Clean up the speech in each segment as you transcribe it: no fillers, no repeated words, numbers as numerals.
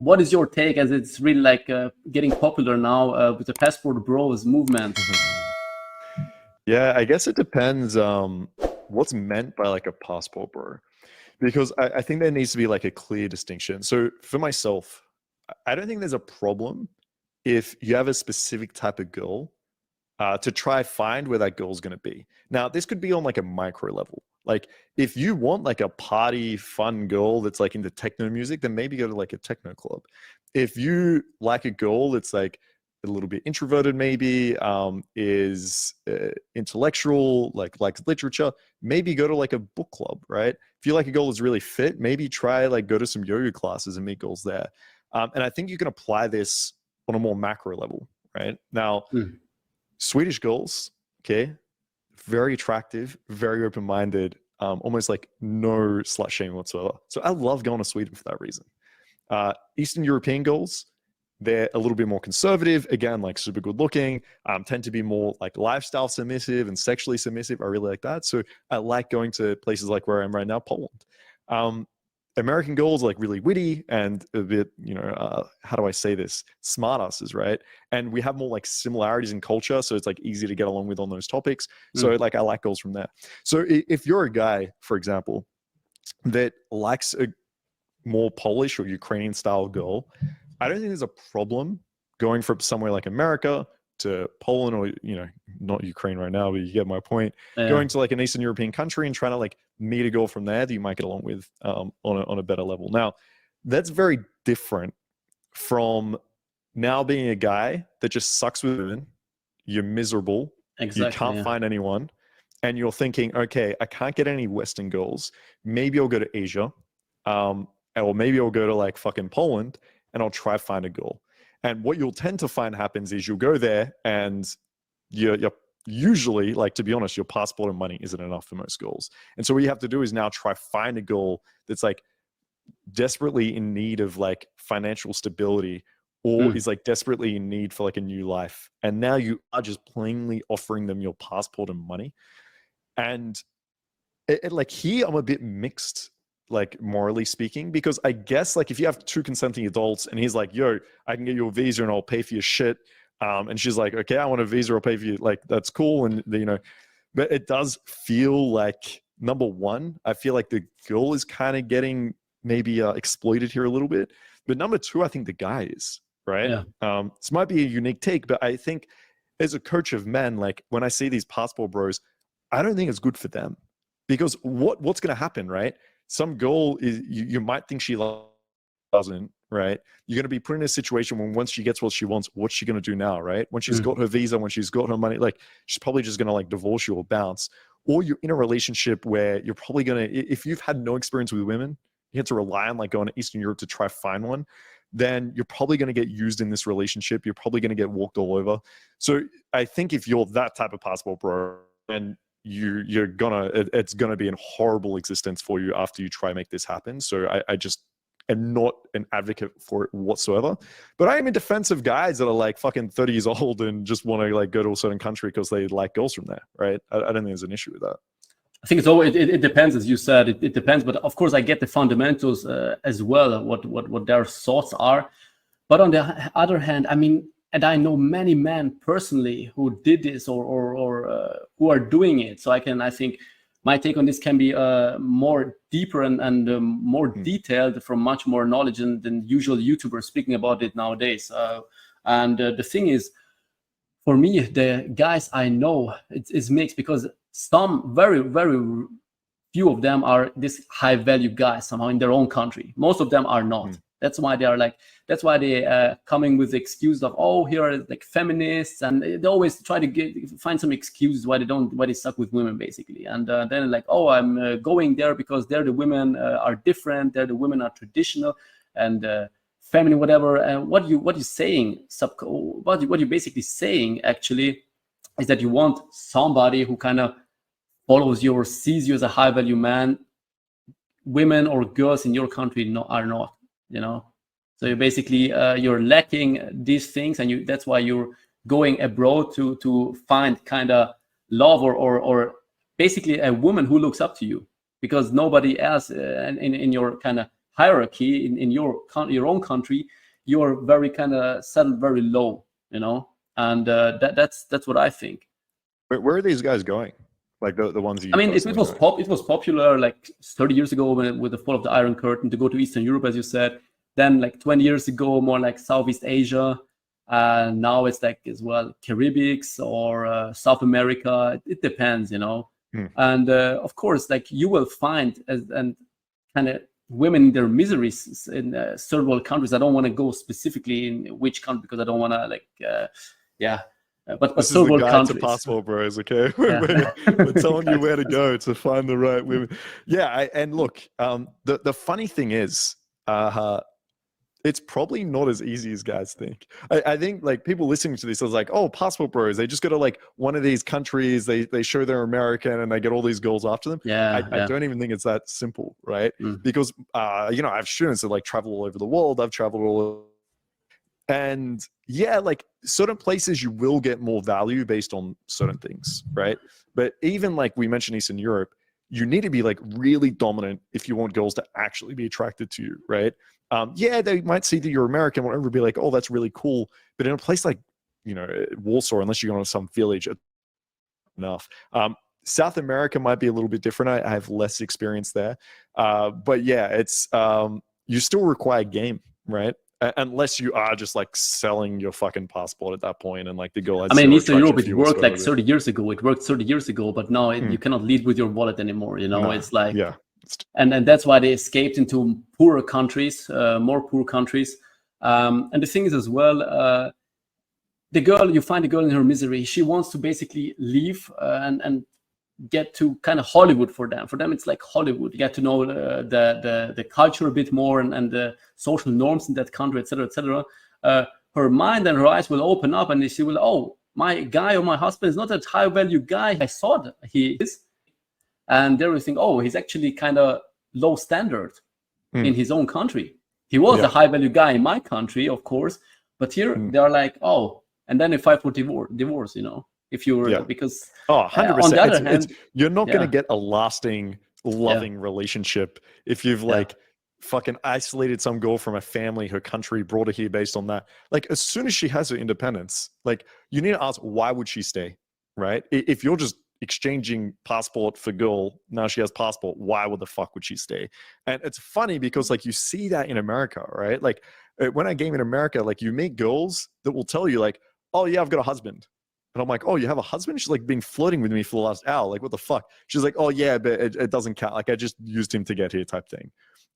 what is your take, as it's really like getting popular now with the passport bros movement? Yeah, I guess it depends what's meant by like a passport bro, because I think there needs to be like a clear distinction. So for myself, I don't think there's a problem if you have a specific type of girl to try find where that girl's going to be. Now, this could be on like a micro level. Like if you want like a party fun girl that's like into techno music, then maybe go to like a techno club. If you like a girl that's like a little bit introverted, maybe is intellectual, like likes literature, maybe go to like a book club, right? If you like a girl that's really fit, maybe try like go to some yoga classes and meet girls there. And I think you can apply this on a more macro level, right? Now, Swedish girls, okay, very attractive, very open-minded, almost like no slut shaming whatsoever. So I love going to Sweden for that reason. Eastern European girls, they're a little bit more conservative, again, like super good looking, tend to be more like lifestyle submissive and sexually submissive. I really like that. So I like going to places like where I am right now, Poland. American girls are like really witty and a bit, how do I say this? Smartasses, right? And we have more like similarities in culture. So it's like easy to get along with on those topics. So like I like girls from there. So if you're a guy, for example, that likes a more Polish or Ukrainian style girl, I don't think there's a problem going from somewhere like America to Poland, or not Ukraine right now, but you get my point. Going to like an Eastern European country and trying to like meet a girl from there that you might get along with on a better level. Now, that's very different from now being a guy that just sucks with women. You're miserable. Exactly, you can't find anyone, and you're thinking, okay, I can't get any Western girls. Maybe I'll go to Asia, or maybe I'll go to like fucking Poland, and I'll try to find a girl. And what you'll tend to find happens is you'll go there and you're usually, like, to be honest, your passport and money isn't enough for most girls. And so what you have to do is now try find a girl that's like desperately in need of like financial stability, or is like desperately in need for like a new life. And now you are just plainly offering them your passport and money. And like here, I'm a bit mixed, like morally speaking, because I guess like if you have two consenting adults and he's like, yo, I can get you a visa and I'll pay for your shit. And she's like, okay, I want a visa, I'll pay for you. Like, that's cool. And but it does feel like, number one, I feel like the girl is kind of getting maybe exploited here a little bit. But number two, I think the guy is, right? Yeah. This might be a unique take, but I think as a coach of men, like when I see these passport bros, I don't think it's good for them, because what's going to happen, right? Some girl is, you might think she doesn't, right? You're going to be put in a situation when once she gets what she wants, what's she going to do now, right? When she's got her visa, when she's got her money, like she's probably just going to like divorce you or bounce. Or you're in a relationship where you're probably going to, if you've had no experience with women, you have to rely on like going to Eastern Europe to try to find one, then you're probably going to get used in this relationship. You're probably going to get walked all over. So I think if you're that type of passport bro, then it's gonna be a horrible existence for you after you try to make this happen. So I just am not an advocate for it whatsoever. But I am in defense of guys that are like fucking 30 years old and just want to like go to a certain country because they like girls from there, right? I don't think there's an issue with that. I think it depends, as you said. It depends, but of course I get the fundamentals as well, what their thoughts are. But on the other hand, I mean, and I know many men personally who did this or who are doing it. So I think my take on this can be more deeper and more detailed, from much more knowledge than usual YouTubers speaking about it nowadays. And the thing is, for me, the guys I know, it's mixed, because some very, very few of them are this high value guys somehow in their own country. Most of them are not. That's why they are like, that's why they coming with the excuse of, oh, here are like feminists, and they always try to find some excuses why they suck with women, basically. And then like, oh, I'm going there because there the women are different, there the women are traditional and feminine, whatever. And what you're saying, what you're basically saying actually is that you want somebody who kind of follows you or sees you as a high value man. Women or girls in your country are not. So you basically you're lacking these things, and that's why you're going abroad to find kind of love or basically a woman who looks up to you, because nobody else in your kind of hierarchy in your own country, you're very kind of settled very low, you know, and that's what I think. Where are these guys going? Like the ones you I mean, it personally know? was popular like 30 years ago with the fall of the Iron Curtain to go to Eastern Europe, as you said. Then like 20 years ago, more like Southeast Asia. Now it's like as well Caribbeans or South America. It depends, you know. And of course, like you will find and kind of women in their miseries in third world countries. I don't want to go specifically in which country because I don't want to like but This is third the world guide countries. to Passport Bros, okay? Yeah. We're telling you where to go to find the right women. Yeah, and look, the funny thing is, it's probably not as easy as guys think. I think like people listening to this is like, oh, Passport Bros, they just go to like one of these countries, they show they're American and they get all these girls after them. I don't even think it's that simple, right? Because you know, I have students that like travel all over the world. I've traveled all over. And yeah, like certain places you will get more value based on certain things, right? But even like we mentioned Eastern Europe, you need to be like really dominant if you want girls to actually be attracted to you, right? Yeah, they might see that you're American, whatever, be like, oh, that's really cool. But in a place like, you know, Warsaw, unless you go to some village, enough. South America might be a little bit different. I have less experience there. But yeah, it's you still require game, right? Unless you are just like selling your fucking passport at that point, and like the girl has. I mean, in Eastern Europe, it it worked like 30 years ago. It worked 30 years ago, but now you cannot lead with your wallet anymore. You know, No. it's like, yeah, and that's why they escaped into poorer countries, more poor countries. And the thing is as well, the girl, you find the girl in her misery. She wants to basically leave and get to kind of Hollywood for them. For them, it's like Hollywood. You get to know the culture a bit more and the social norms in that country, etc., etc. Her mind and her eyes will open up, and she will, oh, my guy or my husband is not that high value guy I thought he is, and they will think, oh, he's actually kind of low standard in his own country. He was a high value guy in my country, of course, but here they are like, oh, and then they fight for divorce, you know. If you're because 100%. On the other hand, you're not going to get a lasting, loving relationship if you've like fucking isolated some girl from a family, her country, brought her here based on that. Like as soon as she has her independence, like you need to ask, why would she stay, right? If you're just exchanging passport for girl, now she has passport, why would the fuck would she stay? And it's funny because like you see that in America, right? Like when I game in America, like you meet girls that will tell you like, oh yeah, I've got a husband. And I'm like, oh, you have a husband? She's like been flirting with me for the last hour. Like, what the fuck? She's like, oh yeah, but it doesn't count. Like I just used him to get here type thing.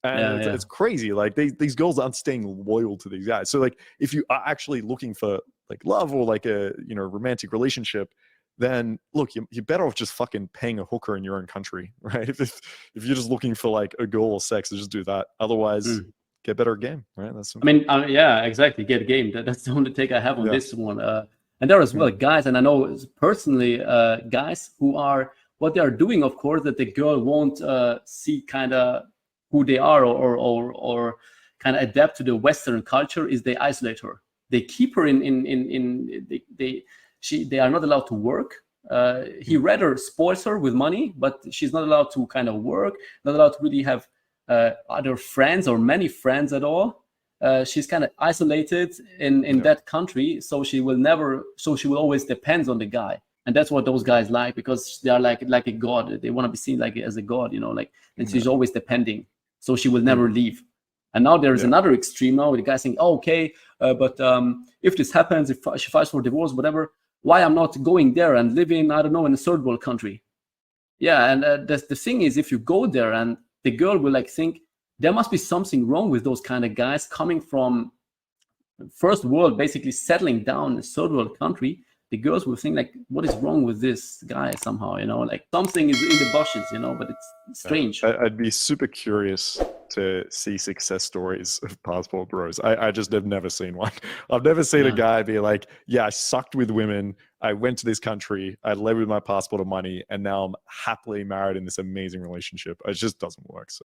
And it's crazy. Like these girls aren't staying loyal to these guys. So like if you are actually looking for like love or like a, you know, romantic relationship, then look, you're better off just fucking paying a hooker in your own country, right? If you're just looking for like a girl or sex, just do that. Otherwise, get better at game, right? That's simple. I mean, yeah, exactly. Get game. That's the only take I have on this one. And there as well, guys, and I know personally, guys who are what they are doing, of course, that the girl won't see kind of who they are or kind of adapt to the Western culture is they isolate her. They keep her they are not allowed to work. He rather spoils her with money, but she's not allowed to kind of work, not allowed to really have other friends or many friends at all. She's kind of isolated in that country, so she will always depend on the guy, and that's what those guys like, because they are like a god. They want to be seen like as a god, you know, like, and she's always depending, so she will never leave. And now there is another extreme now, the guy saying, oh, okay, but if this happens, if she files for divorce, whatever, why I'm not going there and living, I don't know, in a third world country? Yeah, and the thing is, if you go there and the girl will like think there must be something wrong with those kind of guys coming from first world, basically settling down in a third world country. The girls will think like, what is wrong with this guy somehow, you know, like something is in the bushes, you know, but it's strange. I'd be super curious to see success stories of passport bros. I just have never seen one. I've never seen a guy be like, yeah, I sucked with women. I went to this country. I led with my passport of money. And now I'm happily married in this amazing relationship. It just doesn't work. So.